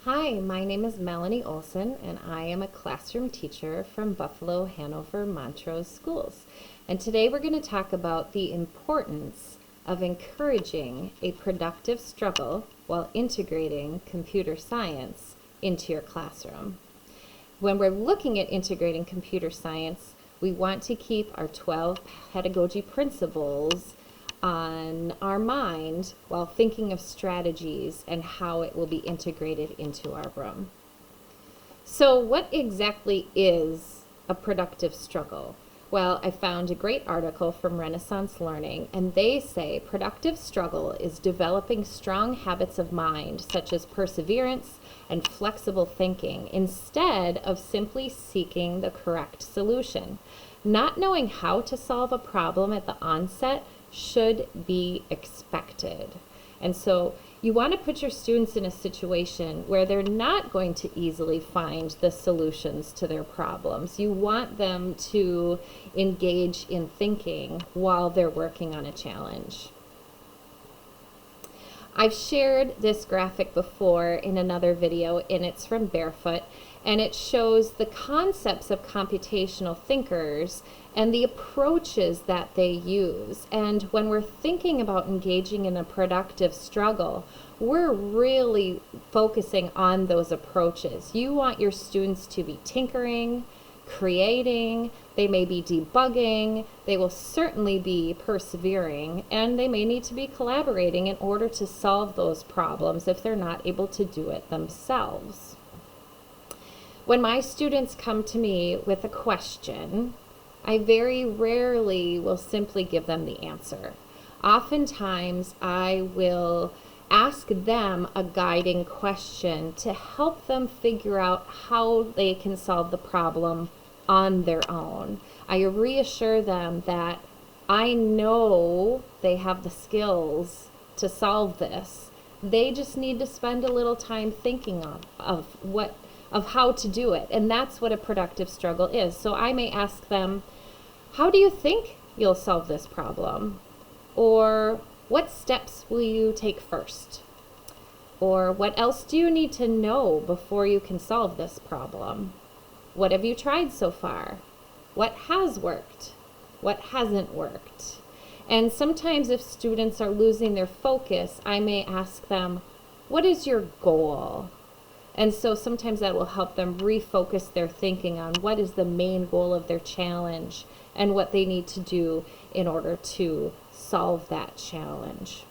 Hi, my name is Melanie Olson, and I am a classroom teacher from Buffalo, Hanover, Montrose schools. And today we're going to talk about the importance of encouraging a productive struggle while integrating computer science into your classroom. When we're looking at integrating computer science, we want to keep our 12 pedagogy principles on our mind while thinking of strategies and how it will be integrated into our room. So, what exactly is a productive struggle? Well, I found a great article from Renaissance Learning, and they say productive struggle is developing strong habits of mind, such as perseverance and flexible thinking, instead of simply seeking the correct solution. Not knowing how to solve a problem at the onset should be expected. And so you want to put your students in a situation where they're not going to easily find the solutions to their problems. You want them to engage in thinking while they're working on a challenge. I've shared this graphic before in another video, and it's from Barefoot, and it shows the concepts of computational thinkers and the approaches that they use. And when we're thinking about engaging in a productive struggle, we're really focusing on those approaches. You want your students to be tinkering, creating, they may be debugging, they will certainly be persevering, and they may need to be collaborating in order to solve those problems if they're not able to do it themselves. When my students come to me with a question, I very rarely will simply give them the answer. Oftentimes, I will ask them a guiding question to help them figure out how they can solve the problem on their own. I reassure them that I know they have the skills to solve this. They just need to spend a little time thinking of how to do it. And that's what a productive struggle is. So I may ask them, how do you think you'll solve this problem? Or what steps will you take first? Or what else do you need to know before you can solve this problem? What have you tried so far? What has worked? What hasn't worked? And sometimes if students are losing their focus, I may ask them, what is your goal? And so sometimes that will help them refocus their thinking on what is the main goal of their challenge and what they need to do in order to solve that challenge.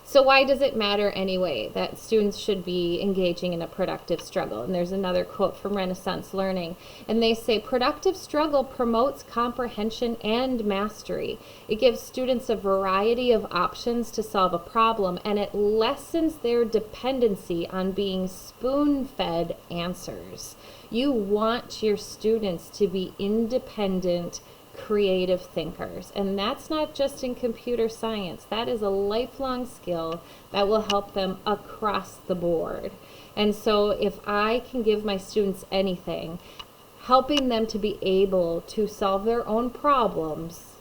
So why does it matter anyway that students should be engaging in a productive struggle? And there's another quote from Renaissance Learning, and they say, productive struggle promotes comprehension and mastery. It gives students a variety of options to solve a problem, and it lessens their dependency on being spoon-fed answers. You want your students to be independent, creative thinkers. And that's not just in computer science. That is a lifelong skill that will help them across the board. And so if I can give my students anything, helping them to be able to solve their own problems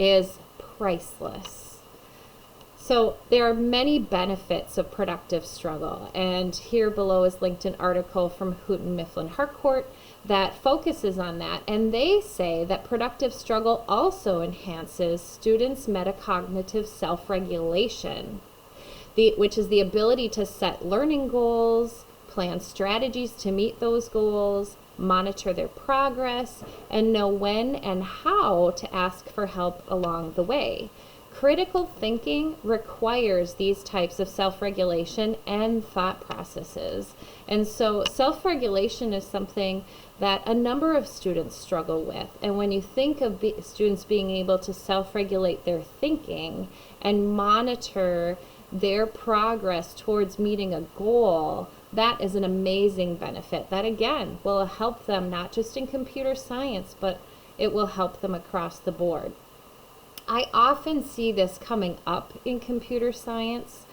is priceless. So there are many benefits of productive struggle, and here below is linked an article from Houghton Mifflin Harcourt that focuses on that, and they say that productive struggle also enhances students' metacognitive self-regulation, which is the ability to set learning goals, plan strategies to meet those goals, monitor their progress, and know when and how to ask for help along the way. Critical thinking requires these types of self-regulation and thought processes. And so self-regulation is something that a number of students struggle with. And when you think of students being able to self-regulate their thinking and monitor their progress towards meeting a goal, that is an amazing benefit that, again, will help them not just in computer science, but it will help them across the board. I often see this coming up in computer science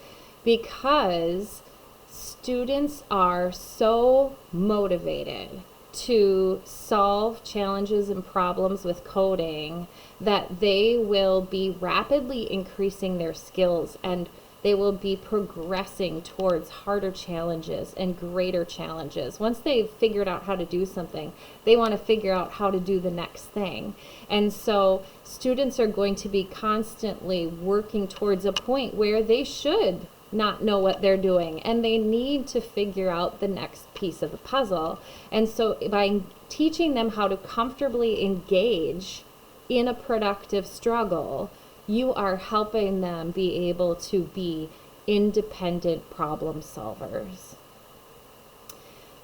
because students are so motivated to solve challenges and problems with coding that they will be rapidly increasing their skills and they will be progressing towards harder challenges and greater challenges. Once they've figured out how to do something, they want to figure out how to do the next thing. And so students are going to be constantly working towards a point where they should not know what they're doing and they need to figure out the next piece of the puzzle. And so by teaching them how to comfortably engage in a productive struggle, you are helping them be able to be independent problem solvers.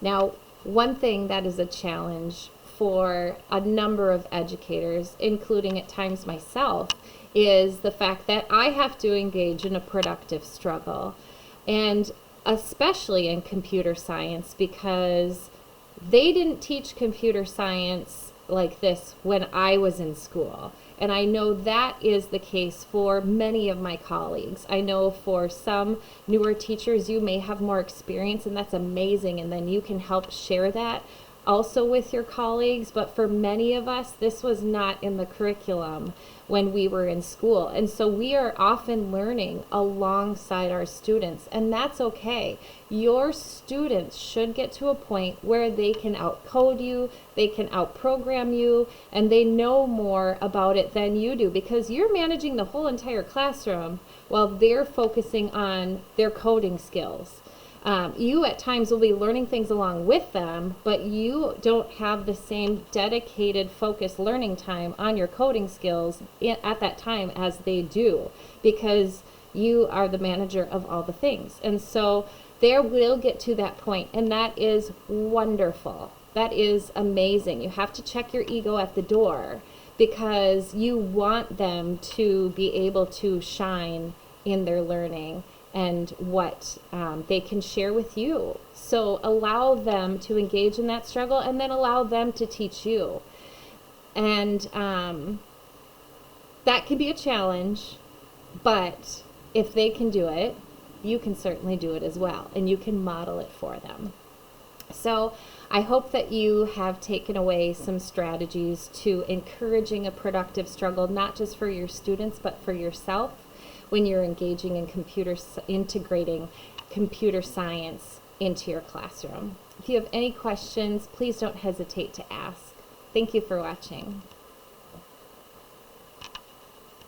Now, one thing that is a challenge for a number of educators, including at times myself, is the fact that I have to engage in a productive struggle, and especially in computer science, because they didn't teach computer science like this when I was in school. And I know that is the case for many of my colleagues. I know for some newer teachers, you may have more experience, and that's amazing, and then you can help share that also with your colleagues. But for many of us, this was not in the curriculum when we were in school. And so we are often learning alongside our students, and that's okay. Your students should get to a point where they can outcode you, they can outprogram you, and they know more about it than you do, because you're managing the whole entire classroom while they're focusing on their coding skills. You at times will be learning things along with them, but you don't have the same dedicated, focused learning time on your coding skills at that time as they do, because you are the manager of all the things. And so there will get to that point, and that is wonderful. That is amazing. You have to check your ego at the door, because you want them to be able to shine in their learning and what they can share with you. So allow them to engage in that struggle, and then allow them to teach you. And that can be a challenge, but if they can do it, you can certainly do it as well, and you can model it for them. So I hope that you have taken away some strategies to encouraging a productive struggle, not just for your students, but for yourself, when you're engaging in integrating computer science into your classroom. If you have any questions, please don't hesitate to ask. Thank you for watching.